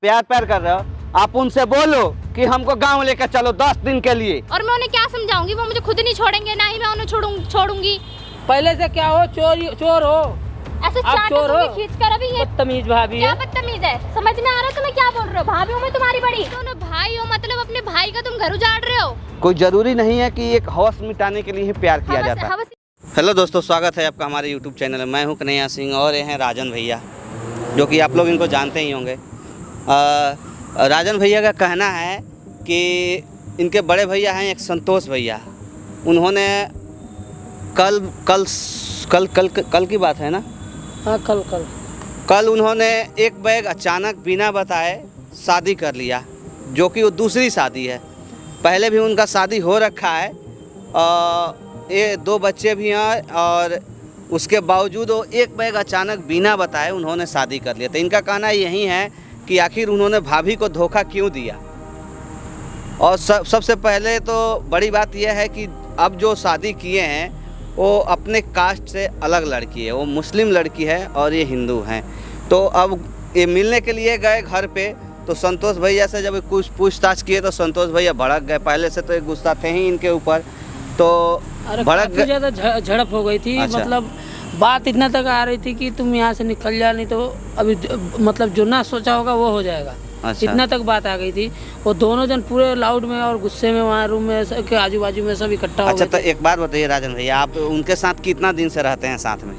प्यार प्यार कर रहे हो, आप उनसे बोलो कि हमको गांव लेकर चलो 10 दिन के लिए। और मैं उन्हें क्या समझाऊंगी, वो मुझे खुद नहीं छोड़ेंगे, ना ही मैं उन्हें छोड़ूंगी। पहले से क्या हो, चोर हो, ऐसे आप चोर हो, खींच कर अभी ये बदतमीज भाभी क्या है। बदतमीज है, समझ में आ रहा है तुम्हें क्या बोल रहे हो? भाभी हूँ मैं तुम्हारी बड़ी, दोनों भाई हो, मतलब अपने भाई का तुम घर उजाड़ रहे हो। कोई जरूरी नहीं है कि एक हवस मिटाने के लिए ही प्यार किया जाता है। हेलो दोस्तों, स्वागत है आपका हमारे यूट्यूब चैनल में। मैं हूं कन्हैया सिंह और ये हैं राजन भैया, जो कि आप लोग इनको जानते ही होंगे। राजन भैया का कहना है कि इनके बड़े भैया हैं एक संतोष भैया, उन्होंने कल की बात है ना? हाँ, कल उन्होंने एक बैग अचानक बिना बताए शादी कर लिया, जो कि वो दूसरी शादी है। पहले भी उनका शादी हो रखा है और ये 2 बच्चे भी हैं, और उसके बावजूद वो एक बैग अचानक बिना बताए उन्होंने शादी कर लिया। तो इनका कहना यही है कि आखिर उन्होंने भाभी को धोखा क्यों दिया। और सबसे पहले तो बड़ी बात यह है कि अब जो शादी किए हैं वो अपने कास्ट से अलग लड़की है, वो मुस्लिम लड़की है और ये हिंदू हैं। तो अब ये मिलने के लिए गए घर पे, तो संतोष भैया से जब कुछ पूछताछ किए तो संतोष भैया भड़क गए। पहले से तो एक गुस्सा थे ही इनके ऊपर, तो भड़क गए। ज़्यादा झड़प हो गई थी। अच्छा। मतलब बात इतना तक आ रही थी कि तुम यहाँ से निकल जा, नहीं तो अभी मतलब जो ना सोचा होगा वो हो जाएगा। अच्छा। इतना तक बात आ गई थी। वो दोनों जन पूरे लाउड में और गुस्से में वहाँ रूम में के आजू बाजू में सब इकट्ठा हो अच्छा, गए तो थे। एक बात बताइए राजन भैया, आप उनके साथ कितना दिन से रहते हैं साथ में?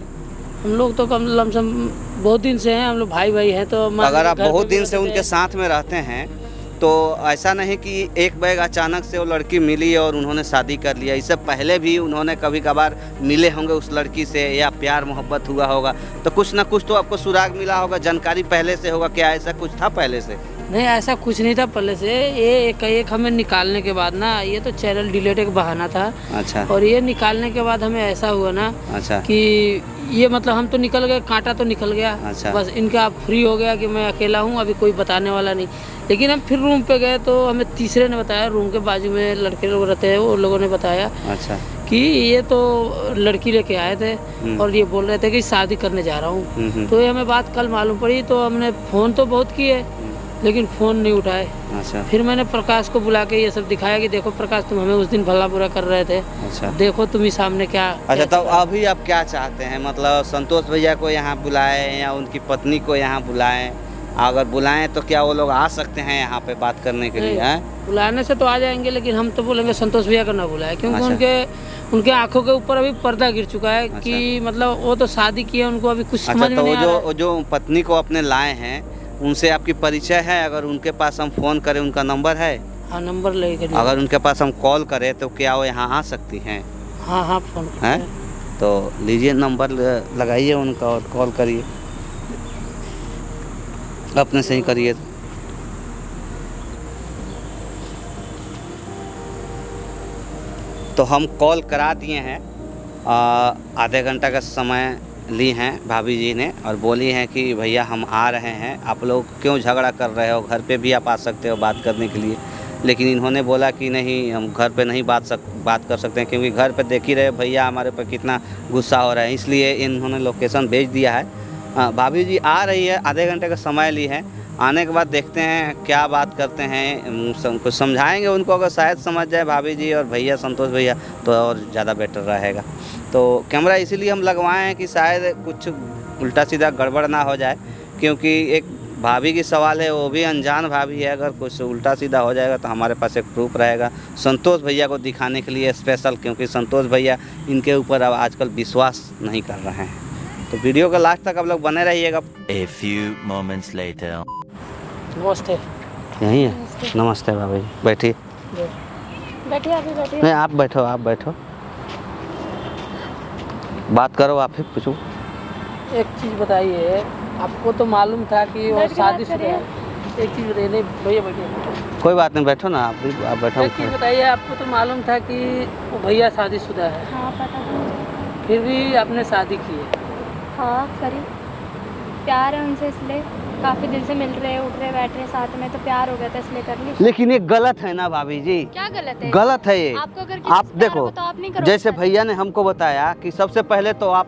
हम लोग तो कम लमसम बहुत दिन से हैं, हम लोग भाई हैं। तो अगर आप बहुत दिन से उनके साथ में रहते हैं तो ऐसा नहीं कि एक बैग अचानक से वो लड़की मिली और उन्होंने शादी कर लिया। इससे पहले भी उन्होंने कभी कभार मिले होंगे उस लड़की से, या प्यार मोहब्बत हुआ होगा, तो कुछ ना कुछ तो आपको सुराग मिला होगा, जानकारी पहले से होगा। क्या ऐसा कुछ था पहले से? नहीं, ऐसा कुछ नहीं था पहले से। ये एक हमें निकालने के बाद ना, ये तो चैनल डिलीट एक बहाना था। अच्छा। और ये निकालने के बाद हमें ऐसा हुआ ना। अच्छा। कि ये मतलब हम तो निकल गए, कांटा तो निकल गया। अच्छा। बस इनका फ्री हो गया कि मैं अकेला हूँ, अभी कोई बताने वाला नहीं। लेकिन हम फिर रूम पे गए तो हमें तीसरे ने बताया, रूम के बाजू में लड़के लोग रहते हैं, वो लोगों ने बताया। अच्छा। कि ये तो लड़की लेके आए थे और ये बोल रहे थे कि शादी करने जा रहा हूँ। तो ये हमें बात कल मालूम पड़ी, तो हमने फ़ोन तो बहुत किए लेकिन फ़ोन नहीं उठाए। अच्छा। फिर मैंने प्रकाश को बुला के ये सब दिखाया कि देखो प्रकाश, तुम हमें उस दिन भला बुरा कर रहे थे। अच्छा। देखो तुम ही सामने क्या। अच्छा, तो अभी आप क्या चाहते हैं? मतलब संतोष भैया को यहाँ बुलाएं या उनकी पत्नी को यहाँ बुलाएं? अगर बुलाएं तो क्या वो लोग आ सकते हैं यहाँ पे बात करने के लिए? हैं, बुलाने से तो आ जाएंगे, लेकिन हम तो बोलेंगे संतोष भैया को ना बुलाए, क्योंकि अच्छा। उनके आंखों के ऊपर अभी पर्दा गिर चुका है। अच्छा। कि मतलब वो तो शादी किए, उनको अभी कुछ अच्छा, समझ में तो नहीं आ रहा है। जो पत्नी को अपने लाए हैं उनसे आपकी परिचय है? अगर उनके पास हम फ़ोन करें, उनका नंबर है? हाँ, नंबर लेकर। अगर उनके पास हम कॉल करें तो क्या वो यहाँ आ सकती हैं? हाँ, फ़ोन हैं, तो लीजिए नंबर लगाइए उनका और कॉल करिए, अपने से ही करिए। तो हम कॉल करा दिए हैं, आधे घंटा का समय ली हैं भाभी जी ने, और बोली हैं कि भैया हम आ रहे हैं, आप लोग क्यों झगड़ा कर रहे हो, घर पे भी आप आ सकते हो बात करने के लिए। लेकिन इन्होंने बोला कि नहीं, हम घर पे नहीं बात कर सकते हैं, क्योंकि घर पे देख ही रहे भैया हमारे पर कितना गुस्सा हो रहा है। इसलिए इन्होंने लोकेशन भेज दिया है। भाभी जी आ रही है, आधे घंटे का समय ली है। आने के बाद देखते हैं क्या बात करते हैं, कुछ समझाएंगे उनको। अगर शायद समझ जाए भाभी जी और भैया संतोष भैया तो और ज़्यादा बेटर रहेगा। तो कैमरा इसीलिए हम लगवाए हैं कि शायद कुछ उल्टा सीधा गड़बड़ ना हो जाए, क्योंकि एक भाभी की सवाल है, वो भी अनजान भाभी है। अगर कुछ उल्टा सीधा हो जाएगा तो हमारे पास एक प्रूफ रहेगा संतोष भैया को दिखाने के लिए स्पेशल, क्योंकि संतोष भैया इनके ऊपर अब आजकल विश्वास नहीं कर रहे हैं। तो वीडियो का लास्ट तक आप लोग बने रहिएगा। A few moments later. नमस्ते। यही है? नमस्ते भाभी जी, बैठिए। बैठिए, अभी बैठिए। नहीं, आप बैठो, बात करो, आप ही पूछो। एक चीज़ बताइए, आपको तो मालूम था कि वो शादीशुदा है। एक चीज़ बताइए। नहीं भैया बैठिए। कोई बात नहीं, बैठो ना, आप बैठो। एक चीज़ बताइए, आपको तो मालूम था कि वो भैया शादीशुदा है। हाँ, पता था। फिर भी आपने शादी की है। हाँ, करी। प्यार है उनसे, इसलिए काफी दिन से मिल रहे, उठ रहे, बैठ रहे साथ में, तो प्यार हो गया था इसलिए कर ली। लेकिन ये गलत है ना भाभी जी? क्या गलत है? गलत है ये। आपको अगर किसी आप से प्यार देखो, हो तो आप नहीं करोगे? जैसे भैया ने हमको बताया कि सबसे पहले तो आप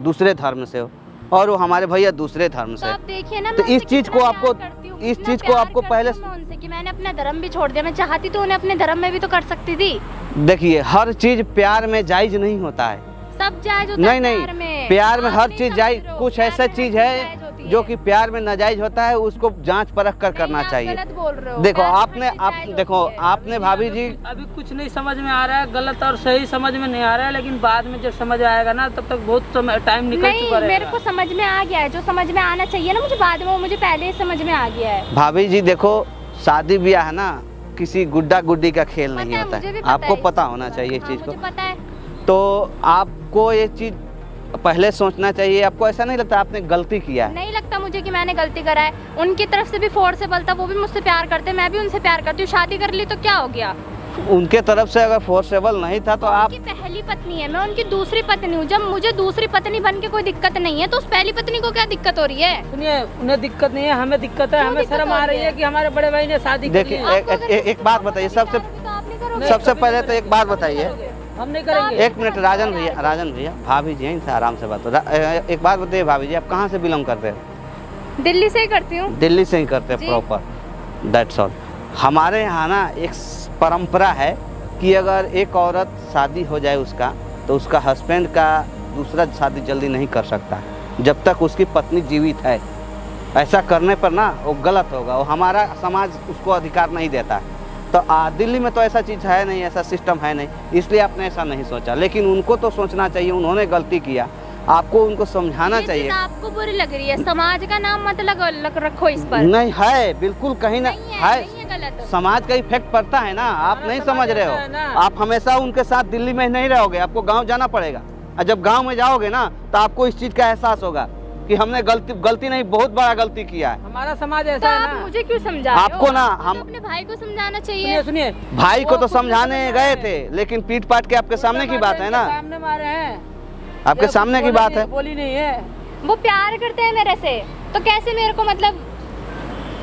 दूसरे धर्म से हो, और वो हमारे भैया दूसरे धर्म तो से। आप देखिए ना, तो मैं इस उनसे चीज को कितना आपको प्यार करती हूँ, इस कितना चीज को प्यार आपको करती पहले हूँ मैं उनसे कि मैंने अपना धर्म भी छोड़ दिया। मैं चाहती तो उन्हें अपने धर्म में भी तो कर सकती थी। देखिए, हर चीज प्यार में जायज नहीं होता है। सब जायज होता नहीं है नहीं, प्यार में आप हर नहीं चीज समझ जायज, रहे हो, कुछ प्यार ऐसा में हर चीज जायज है होती है। जो कि प्यार में नाजायज होता है, उसको जांच परख कर करना नहीं, आप चाहिए। गलत बोल रहे हो। देखो प्यार में आपने हर चीज आप जायज देखो होती है। आपने भाभी जी, अभी कुछ नहीं समझ में आ रहा है, गलत और सही समझ में नहीं आ रहा है, लेकिन बाद में जब समझ आएगा ना तब तक बहुत समय टाइम निकल नहीं, चुका रहेगा। मेरे को समझ में आ गया है, जो समझ में आना चाहिए ना मुझे बाद में, वो मुझे पहले ही समझ में आ गया है। भाभी जी देखो, शादी ब्याह है ना, किसी गुड्डा गुड्डी का खेल पता नहीं है, होता मुझे भी है। पता आपको है पता इस होना चीज़ चाहिए इस का। चीज हाँ, को। मुझे पता है। तो आपको ये चीज पहले सोचना चाहिए। आपको ऐसा नहीं लगता आपने गलती किया है? नहीं लगता मुझे कि मैंने गलती करा है। उनकी तरफ से भी फोर्सेबल था, वो भी मुझसे प्यार करते, मैं भी उनसे प्यार करती हूँ। शादी कर ली तो क्या हो गया? उनके तरफ से अगर फोर्सेबल नहीं था तो आप, उनकी पहली पत्नी है, मैं उनकी दूसरी पत्नी हूँ। जब मुझे दूसरी पत्नी बन के कोई दिक्कत नहीं है तो उस पहली पत्नी को क्या दिक्कत हो रही है? सुनिए, उन्हें दिक्कत नहीं है, हमें दिक्कत है। क्यों हमें दिक्कत शर्म हो आ रही रही है कि हमारे बड़े भाई ने शादी कर ली देखिए है। एक बात बताइए, सबसे सबसे पहले तो एक बात बताइए, हम नहीं करेंगे। एक मिनट राजन भैया, भाभी जी इनसे आराम से बात हो। एक बात बताइए भाभी जी, आप कहाँ से बिलोंग करते हो? दिल्ली से ही करती हूँ। दिल्ली से ही करते हैं जी। Proper, that's all. हमारे यहाँ ना एक परंपरा है कि अगर एक औरत शादी हो जाए उसका, तो उसका हस्बैंड का दूसरा शादी जल्दी नहीं कर सकता जब तक उसकी पत्नी जीवित है। ऐसा करने पर ना वो गलत होगा, वो हमारा समाज उसको अधिकार नहीं देता। तो दिल्ली में तो ऐसा चीज़ है नहीं, ऐसा सिस्टम है नहीं, इसलिए आपने ऐसा नहीं सोचा। लेकिन उनको तो सोचना चाहिए, उन्होंने गलती किया, आपको उनको समझाना ये चाहिए। चीज़ आपको बुरी लग रही है, समाज का नाम मत रखो इस पर। नहीं है, बिल्कुल कहीं ना नहीं है, नहीं है गलत। समाज का इफेक्ट पड़ता है ना, आप नहीं समाज समझ रहे ऐसा है ना। हो। आप हमेशा उनके साथ दिल्ली में नहीं रहोगे, आपको गांव जाना पड़ेगा। और जब गांव में जाओगे ना तो आपको इस चीज का एहसास होगा कि हमने गलती नहीं, बहुत बड़ा गलती किया है। हमारा समाज तो ऐसा है आप ना। मुझे क्यों समझा रहे हो? आपको ना आपको हम तो अपने भाई को समझाना सुनिए चाहिए। सुनिए, भाई को वो तो खुद समझाने समझ गए रहे थे, हैं। लेकिन पीट पाट के आपके सामने की बात है ना, सामने मारे हैं, आपके ये सामने की बोली बात नहीं- है। बोली नहीं है। वो प्यार करते हैं मेरे से, तो कैसे मेरे को, मतलब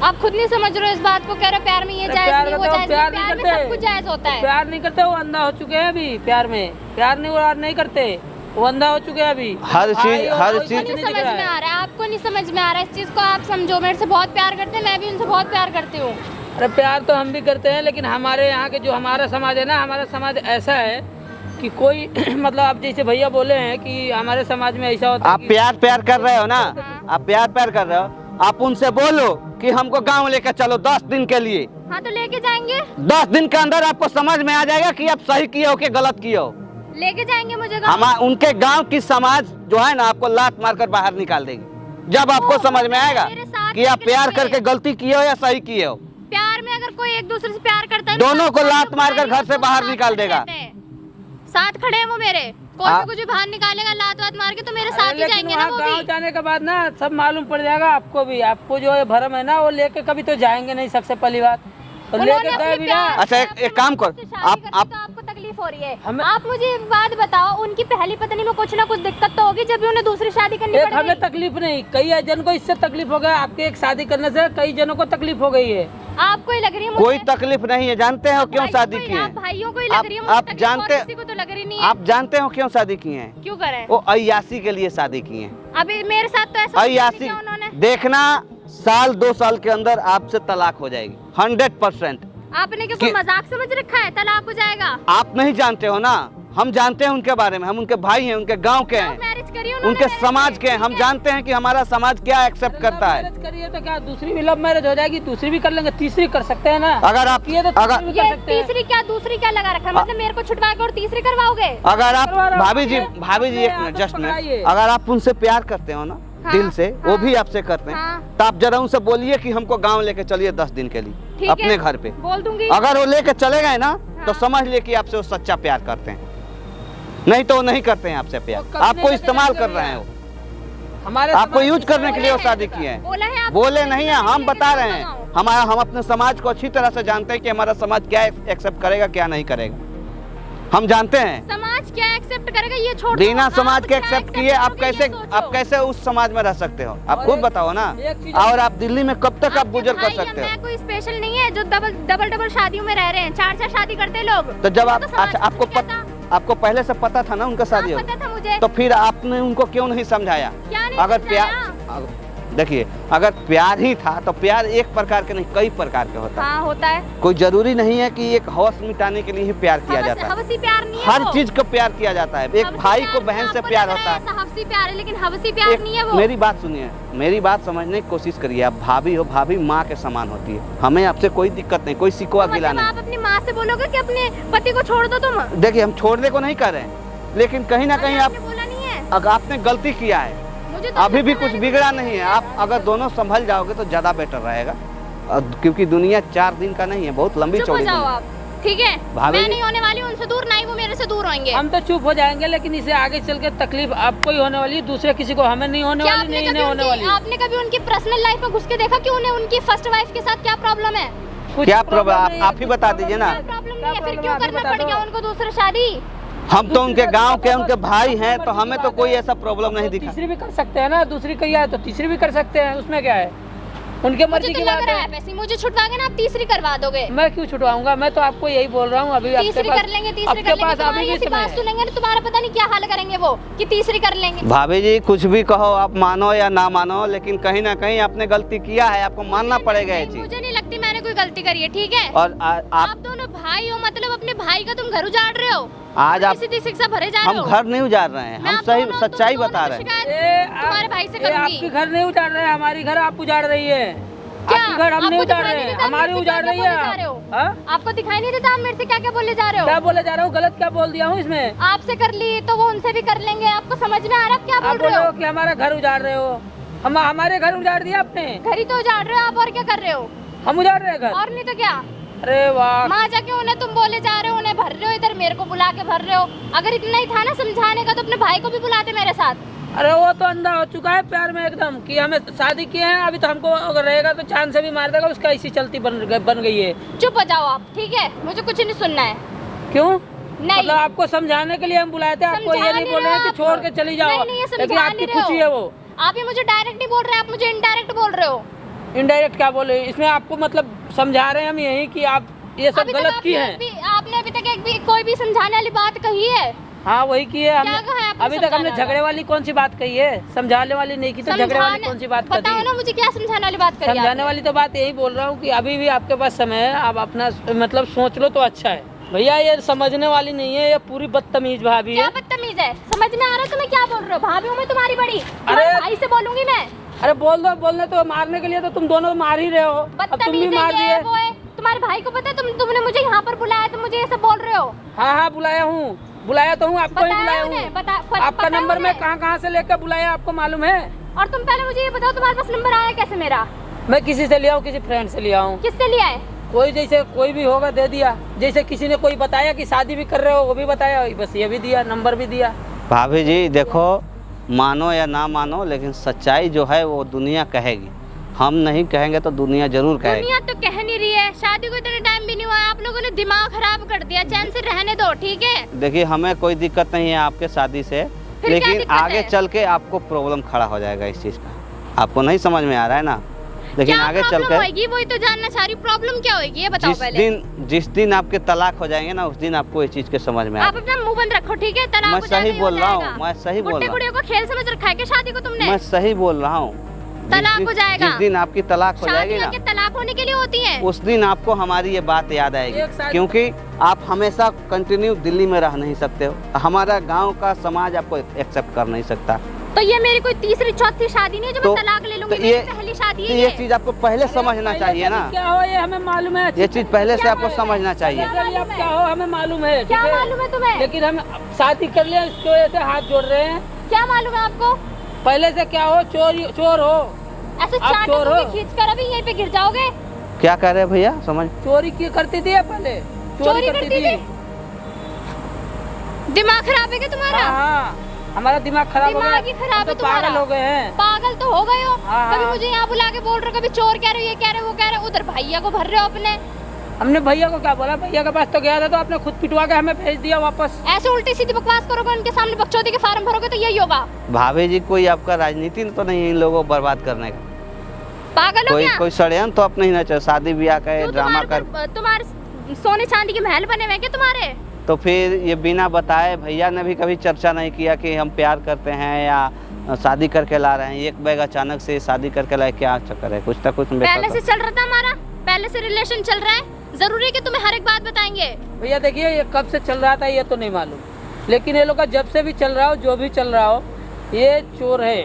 आप खुद नहीं समझ रहे हो इस बात को। कह रहे हो प्यार में ये अरे जायज प्यार नहीं, वो करते हो, जायज नहीं। प्यार नहीं प्यार में करते। सब कुछ जायज होता है। प्यार नहीं करते, वो अंधा हो चुके हैं अभी। प्यार नहीं, वो और नहीं करते, वो अंधा हो चुके हैं अभी। हर चीज भाई और कोई चीज कुछ नहीं दिख समझ रहा में है। आ रहा है, आपको नहीं समझ में आ रहा है इस चीज को। आप समझो, मेरे से बहुत प्यार करते हैं, मैं भी उनसे बहुत प्यार करती हूँ। अरे प्यार तो हम भी करते हैं, लेकिन हमारे यहाँ के जो हमारा समाज है ना, हमारा समाज ऐसा है कि कोई मतलब आप जैसे भैया बोले हैं कि हमारे समाज में ऐसा होता है आप कि प्यार कर रहे हो ना, आप प्यार कर रहे हो, आप उनसे बोलो कि हमको गांव लेकर चलो 10 दिन के लिए। हाँ तो लेके जाएंगे, 10 दिन के अंदर आपको समझ में आ जाएगा कि आप सही किए हो कि गलत किए हो। लेके जाएंगे मुझे गाँव। हम उनके गांव की समाज जो है ना, आपको लात मारकर बाहर निकाल देगी जब आपको समझ में आएगा मेरे साथ कि आप लेके प्यार चलिए। करके गलती किए हो या सही किए हो। प्यार में अगर कोई एक दूसरे से प्यार करता है ना, दोनों को तो लात साथ मारकर घर से खड़े बाहर हैं, निकाल देगा। साथ खड़े हैं वो मेरे। कोई आप- भी कुछ भी बाहर निकालेगा लात वात मार के तो मेरे अरे साथ ही लेकिन जाएंगे ना वहाँ वो गाँव भी। जाने के बाद ना सब मालूम पड़ जाएगा आपको भी। आपको जो ये भरम है ना, वो लेके कभी तो जाएंगे नहीं, सबसे पहली बात। तो उन्होंने लेके अपने गए भी ना। प्यार अच्छा, से एक काम करो, मुझसे शादी आप- करनी आप- तो आपको तकलीफ हो रही है। हमें- आप मुझे एक बात बताओ, उनकी पहली पत्नी में कुछ ना कुछ दिक्कत तो होगी जब भी उन्हें दूसरी शादी करनी एक पड़ हमें गई। तकलीफ नहीं, कई जन को इससे तकलीफ हो गया। आपके एक शादी करने से कई जनों को तकलीफ हो गई है। आपको ही लग रही है कोई मुझे? तकलीफ नहीं है, जानते हो क्यों शादी की आप है? भाइयों को ही लग रही है मुझे आप तकलीफ, जानते, और किसी को तो लग रही नहीं है। आप जानते हो क्यों शादी की है? क्यों करें? वो अय्यासी के लिए शादी की है। अभी मेरे साथ तो ऐसा कुछ नहीं अय्यासी किया उन्होंने। देखना, साल 2 साल के अंदर आपसे तलाक हो जाएगी 100%। आपने क्या कोई कि- मजाक समझ रखा है तलाक हो जाएगा? आप नहीं जानते हो ना, हम जानते हैं उनके बारे में। हम उनके भाई हैं, उनके गांव के हैं, मैरिज करी उन्होंने उनके मेरे समाज से, के हैं। हम ठीक है? जानते हैं कि हमारा समाज क्या एक्सेप्ट करता है। मैरिज करिए तो क्या दूसरी भी लव मैरिज हो जाएगी? दूसरी भी कर लेंगे, तीसरी कर सकते हैं ना। अगर आप किए तो तीसरी अगर भी कर ये सकते हैं। तीसरी क्या दूसरी क्या लगा रखा है? मतलब मेरे को छुटवा के और तीसरी करवाओगे? अगर आप करवा रहा हूं, भाभी जी अपने- एक अपने मिनट, आदत जस्ट मिनट, पकड़ाइए। अगर आप उनसे प्यार करते हो ना हाँ, दिल से, वो हाँ, भी आपसे करते हैं, हाँ। तो आप जरा उनसे बोलिए कि हमको गांव लेके चलिए 10 दिन के लिए ठीक अपने है, घर पे। बोल दूंगी। अगर वो लेके चले गए ना तो हाँ। समझ लिए कि आपसे वो सच्चा प्यार करते हैं, नहीं तो वो नहीं करते हैं आपसे प्यार। वो कभी आपको नहीं इस्तेमाल लेके कर रहे जाएंगे हैं वो, हमारे आपको समाज यूज में करने के लिए वो बोले शादी हैं, किए हैं। बोला है आप बोले नहीं है, हम लेके बता रहे जाओ हैं। गाँव। हम अपने समाज को अच्छी तरह से जानते हैं कि हमारा समाज क्या एक्सेप्ट करेगा क्या नहीं करेगा, हम जानते हैं। समाज क्या एक्सेप्ट करेगा ये छोड़ दो। बिना आप समाज के क्या एक्सेप्ट accept किए आप करोगे, ये कैसे सोचो। उस समाज में रह सकते हो? आप और खुद एक- बताओ ना। एक चीज- और आप दिल्ली में कब तक आप आपके गुजर कर भाई या सकते मैं हो? कोई स्पेशल नहीं है जो डबल शादियों में रह रहे हैं, 4 शादी करते हैं लोग। तो जब आप तो समाज अच्छा, में आपको क्या था? आपको पहले से पता था ना उनका शादी हाँ, होगा? पता था मुझे। तो फिर आपने उनको क्यों नहीं समझाया? क्या नहीं अगर समझाया? देखिए, अगर प्यार ही था तो प्यार एक प्रकार के नहीं कई प्रकार के होता है। हाँ होता है। कोई जरूरी नहीं है कि एक हवस मिटाने के लिए ही प्यार किया जाता है। हवसी प्यार नहीं है हर वो। चीज का प्यार किया जाता है। एक हवसी भाई प्यार को बहन से आपको प्यार लग रहा होता है है। ऐसा हवसी प्यार है, लेकिन हवसी प्यार नहीं है वो। मेरी बात सुनिए, मेरी बात समझने की कोशिश करिए। आप भाभी हो, भाभी माँ के समान होती है। हमें आपसे कोई दिक्कत नहीं, कोई सिकवा गिला मतलब नहीं। आप अपनी माँ से बोलोगे कि अपने पति को छोड़ दो तुम? देखिए, हम छोड़ने को नहीं कर रहे हैं, लेकिन कहीं ना कहीं आपने बोला नहीं है। अगर आपने गलती किया है, मुझे तो अभी भी लगता कुछ मैंने बिगड़ा कुछ नहीं है। आप अगर दोनों संभल जाओगे तो ज्यादा बेटर रहेगा, क्योंकि दुनिया 4 दिन का नहीं है, बहुत लंबी चुप हो चौड़ी जाओ दुनिया। आप, ठीक है? भाभी मैं जी- नहीं होने वाली हूँ उनसे दूर, ना ही वो मेरे से दूर होंगे। हम तो चुप हो जाएंगे, लेकिन इसे आगे चल के तकलीफ आपको ही होने वाली है, दूसरे किसी को हमें नहीं होने क्या वाली, आपने नहीं कभी इन्हें होने वाली। आपने कभी उनकी पर्सनल लाइफ में घुस के देखा कि उन्हें उनकी फर्स्ट वाइफ के साथ क्या प्रॉब्लम है? कुछ क्या प्रॉब्लम प्रॉब्लम नहीं है, आप ही कुछ बता प्रॉब्लम दीजिए ना। नहीं है। प्रॉब्लम क्या नहीं है, फिर प्रॉब्लम क्यों है, आप ही करना बता पड़ गया दो। उनको दूसरा शादी? हम तो उनके गांव के, उनके भाई हैं, तो दूसरी हमें तो बात कोई है। ऐसा प्रॉब्लम नहीं दिखा। तीसरी भी कर सकते हैं ना, दूसरी कही है तो तीसरी भी कर सकते हैं, उसमें क्या है? उनके मुझे मर्जी तो की लग बात रहा है है। वैसे मुझे छुटवाओगे ना, आप तीसरी करवा दोगे। मैं क्यों छुटवाऊंगा? मैं तो आपको यही बोल रहा हूँ, अभी आपके तीसरी पास कर लेंगे, तीसरी आपके कर लेंगे, पास तुम्हारी अभी भी ऐसी समय बात है। सुनेंगे ना, तुम्हारा पता नहीं क्या हाल करेंगे वो कि तीसरी कर लेंगे। भाभी जी, कुछ भी कहो, आप मानो या ना मानो, लेकिन कहीं ना कहीं आपने गलती किया है, आपको मानना पड़ेगा ये चीज। मुझे नहीं लगती मैंने कोई गलती करी है, ठीक है? और आप आप दोनों भाई हो, मतलब अपने भाई का तुम घर उजाड़ रहे हो। आज आप सीधी शिक्षा भरे जा रहे हम हो। घर नहीं उजाड़ रहे हैं, मैं हम आप सही दोनों- सच्चाई तुम दोनों बता को रहे हैं। शिकायत तुम्हारे भाई से करूंगी। आपके घर नहीं उजाड़ रहे हैं, हमारी घर आप उजाड़ रही है। क्या? आपके घर हम नहीं आपको उजाड़ दिखाई रहे नहीं हैं, देता हमारी मेरे से उजाड़ क्या रही बोले है जा रहे हो? आप। हाँ? आपको दिखाई नहीं देता आप मेरे से क्या क्या बोले जा रहे हो? क्या बोले जा रहा हूँ? गलत क्या बोल दिया हूँ इसमें? आपसे कर ली तो वो उनसे भी कर लेंगे। आपको समझ में आ रहा है क्या आप बोल बोल रहे रहे हो? हो कि हमारा घर उजाड़ रहे हो। हम हमारे घर उजाड़ दिया आपने। घर ही तो उजाड़ रहे हो आप, और क्या कर रहे हो? हम उजाड़ रहे हैं घर? और नहीं तो क्या? अरे वाह, माँ जाके उन्हें तुम बोले जा रहे हो, उन्हें भर रहे हो, इधर मेरे को बुला के भर रहे हो। अगर इतना ही था ना समझाने का तो अपने भाई को भी बुलाते मेरे साथ। अरे वो तो अंधा हो चुका है प्यार में एकदम, कि हमें शादी किए हैं, अभी तो हमको अगर रहेगा तो चांद से भी मार देगा, उसका इसी चलती बन गई है। चुप हो जाओ आप, ठीक है? मुझे कुछ नहीं सुनना है। क्यों? नहीं। मतलब आपको समझाने के लिए हम बुलाए थे, आपको समझा ये नहीं नहीं बोल रहे हैं रहे कि हो छोड़ आप। के चली जाओ, नहीं, ये समझा लेकिन आपकी नहीं रहे खुशी हो। है वो। आप ही मुझे डायरेक्ट नहीं बोल रहे, आप मुझे इनडायरेक्ट बोल रहे हो। इनडायरेक्ट क्या बोले इसमें? आपको मतलब समझा रहे हैं हम यही कि आप ये सब अभी तक गलत की है। आपने अभी तक एक भी कोई भी समझाने वाली बात कही है? हाँ वही की है क्या हमने। कहा है आपने अभी तक हमने समझाने झगड़े वाली कौन सी बात कही है? समझाने वाली नहीं की तो झगड़े वाली कौन सी बात बताओ कही? ना मुझे, क्या समझाने वाली बात करी समझाने आपने? वाली तो बात यही बोल रहा हूँ कि अभी भी आपके पास समय है, आप अपना मतलब सोच लो तो अच्छा है। भैया ये समझने वाली नहीं है, ये पूरी बदतमीज भाभी क्या है। बदतमीज है? समझ में आ रहा है तुम्हें क्या बोल रहे हो? भाभी हूँ मैं तुम्हारी बड़ी, अरे! तुम्हारे भाई से बोलूंगी मैं। अरे बोल दो, बोलने तो मारने के लिए तो तुम दोनों मार ही रहे हो, अब तुम भी बदतमीज है, मार ये दिए। है, वो है। तुम्हारे भाई को पता है तुमने मुझे यहाँ पर बुलाया, तुम मुझे ये सब बोल रहे हो? हाँ हाँ बुलाया हूँ, बुलाया तो हूँ, आपको ही बताया बुलाया उन्हें, हूँ। पता आपका है नंबर मैं उन्हें? कहाँ से लेकर बुलाया आपको मालूम है? और तुम पहले मुझे ये बताओ तुम्हारे पास नंबर आया कैसे मेरा? मैं किसी से लिया हूँ, किसी फ्रेंड से लिया हूँ। किससे लिया है? कोई जैसे कोई भी होगा दे दिया, जैसे किसी ने कोई बताया कि शादी भी कर रहे हो वो भी बताया, बस ये भी दिया, नंबर भी दिया। भाभी जी देखो, मानो या ना मानो, लेकिन सच्चाई जो है वो दुनिया कहेगी। हम नहीं कहेंगे तो दुनिया जरूर कहेगी। दुनिया तो कह नहीं रही है, शादी को इतना टाइम भी नहीं हुआ है, आप लोगों ने दिमाग खराब कर दिया। चैन से रहने दो, ठीक है? देखिए, हमें कोई दिक्कत नहीं है आपके शादी से, क्या लेकिन दिक्कत आगे है? चल के आपको प्रॉब्लम खड़ा हो जाएगा इस चीज़ का। आपको नहीं समझ में आ रहा है ना, लेकिन क्या आगे चल प्रॉब्लम के होगी वही तो जानना चाह रही। प्रॉब्लम क्या होगी ये बताओ पहले। जिस दिन आपके तलाक हो जाएंगे ना, उस दिन आपको ये चीज़ के समझ में आप आएगा। अपना मुंह बंद रखो, ठीक है? तलाक मैं हो जाएगा, सही ये बोल हो रहा हूँ, जाएगा। मैं सही बोल बुड्ढे रहा हूँ, गुड़ियों को खेल समझ रखा है क्या शादी को तुमने? मैं सही बोल रहा हूँ। तलाक हो जाएगा। जिस दिन आपकी तलाक हो जाएगी शादियाँ ना, के तलाक होने के लिए होती हैं। उस दिन आपको हमारी ये बात याद एक आएगी, साथ- क्योंकि आप हमेशा कंटिन्यू दिल्ली में रह नहीं सकते हो। हमारा गांव का समाज आपको एक्सेप्ट कर नहीं सकता। तो ये मेरी कोई तीसरी चौथी शादी नहीं है जो तो- मैं तलाक ले लूंगी। तो मेरी ये पहली शादी तो है ये ये। चीज़ आपको पहले समझना पहले चाहिए से ना, भी क्या हो ये हमें मालूम है। ये चीज़ पहले से आपको समझना चाहिए। पहले से भी आप क्या हो हमें मालूम है, क्या ठीक है? मालूम है तुम्हें? लेकिन हम शादी कर लिया इसकी वजह से हाथ जोड़ रहे हैं। क्या मालूम है आपको? पहले से क्या हो, चोर हो, ऐसे आप चोर हो। खींच कर अभी यहीं पे गिर जाओगे। क्या कह रहे हैं भैया, समझ? चोरी की करती थी पहले, चोरी करती थी? दिमाग खराब है क्या तुम्हारा? हाँ, हमारा दिमाग खराब हो गया, दिमाग ही खराब हम है तो तुम्हारा। पागल हो गए हैं। पागल तो हो गए हो। हाँ, कभी हाँ। मुझे यहाँ बुला के बोल रहे हो, कभी चोर कह रहे हो, ये कह रहे हो, वो कह रहे हो, उधर भैया को भर रहे हो अपने। हमने भैया को क्या बोला, भैया के पास तो गया था तो आपने खुद पिटवा के हमें भेज दिया वापस। ऐसे उल्टी सीधी बकवास करोगे, उनके सामने बकचोदी के फार्म भरोगे तो यही होगा। भाभी जी, कोई आपका राजनीति तो नहीं है इन लोगों को बर्बाद करने का? पागल हो कोई क्या? कोई षड्यंत्र तो अपने ही ना चल, शादी ब्याह का क्यों ड्रामा कर। तुम्हारे सोने चांदी के महल बने हुए हैं क्या तुम्हारे? तो फिर ये बिना बताए भैया ने भी कभी चर्चा नहीं किया कि हम प्यार करते हैं या शादी करके ला रहे हैं। एक बैग अचानक से शादी करके लाए, क्या चक्कर है? कुछ ना कुछ पहले से चल रहा था हमारा, पहले से रिलेशन चल रहा है, जरूरी है कि तुम्हें हर एक बात बताएंगे? भैया देखिए ये कब से चल रहा था ये तो नहीं मालूम, लेकिन ये लोग का जब से भी चल रहा हो, जो भी चल रहा हो, ये चोर है।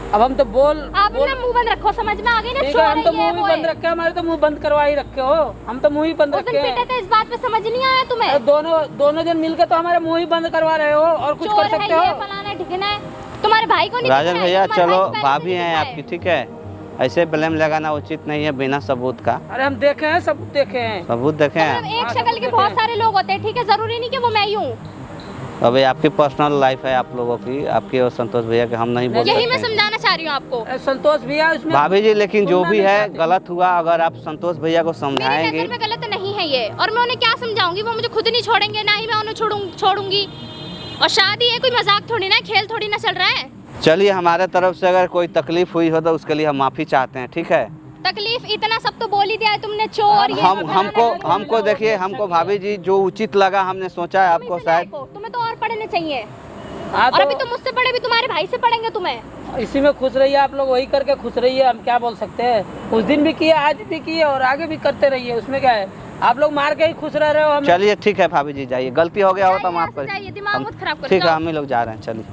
अब हम तो आप ना मुंह बंद रखो, समझ में आ गई ना? चोर हम तो मुंह भी बंद रखे, हमारे तो मुंह बंद करवा ही रखे हो, हम तो मुंह ही बंद रखे हैं। इस बात पे समझ नहीं आया तुम्हें? दोनों जन मिलकर तो हमारे मुंह ही बंद करवा रहे हो और कुछ कर सकते हो? फलाना ढिकना है, तुम्हारे भाई को नहीं? राजन भैया चलो, भाभी हैं आपकी, ठीक है, ऐसे ब्लेम लगाना उचित नहीं है बिना सबूत का। अरे हम देखे हैं, सबूत देखे हैं, सबूत देखे हैं। एक शक्ल के बहुत सारे लोग होते हैं, ठीक है, जरूरी नहीं कि वो मैं ही हूँ। अभी आपकी पर्सनल लाइफ है आप लोगों की, आपकी और संतोष भैया के हम नहीं बोल सकते। यही मैं समझाना चाह रही हूँ आपको। संतोष भैया इसमें भाभी जी, लेकिन जो भी है गलत हुआ, अगर आप संतोष भैया को समझाएंगे। मेरी नजर में गलत नहीं है ये, और मैं उन्हें क्या समझाऊंगी? वो मुझे खुद नहीं छोड़ेंगे, ना ही मैं उन्हें छोड़ूंगी। और शादी है, कोई मजाक थोड़ी ना, खेल थोड़ी ना चल रहा है। चलिए, हमारे तरफ से अगर कोई तकलीफ हुई हो तो उसके लिए हम माफी चाहते हैं, ठीक है? तकलीफ इतना सब तो बोल ही दिया है तुमने, चोर ये हमको देखिए, हमको भाभी जी जो उचित लगा हमने सोचा है आपको शायद। तुम्हें तो और पढ़ने चाहिए, और अभी तुम मुझसे पढ़े भी तुम्हारे भाई से पढ़ेंगे तुम्हें। इसी में खुश रहिए आप लोग, वही करके खुश रहिए, हम क्या बोल सकते हैं? उस दिन भी किए, आज भी किए और आगे भी करते रहिए, उसमें क्या है? आप लोग मार के ही खुश रह रहे हो। चलिए ठीक है भाभी जी, जाइए, गलती हो गया हो तो माफ दिमाग मत खराब करिए। करो। ठीक है, हम ही लोग जा रहे हैं, चलिए।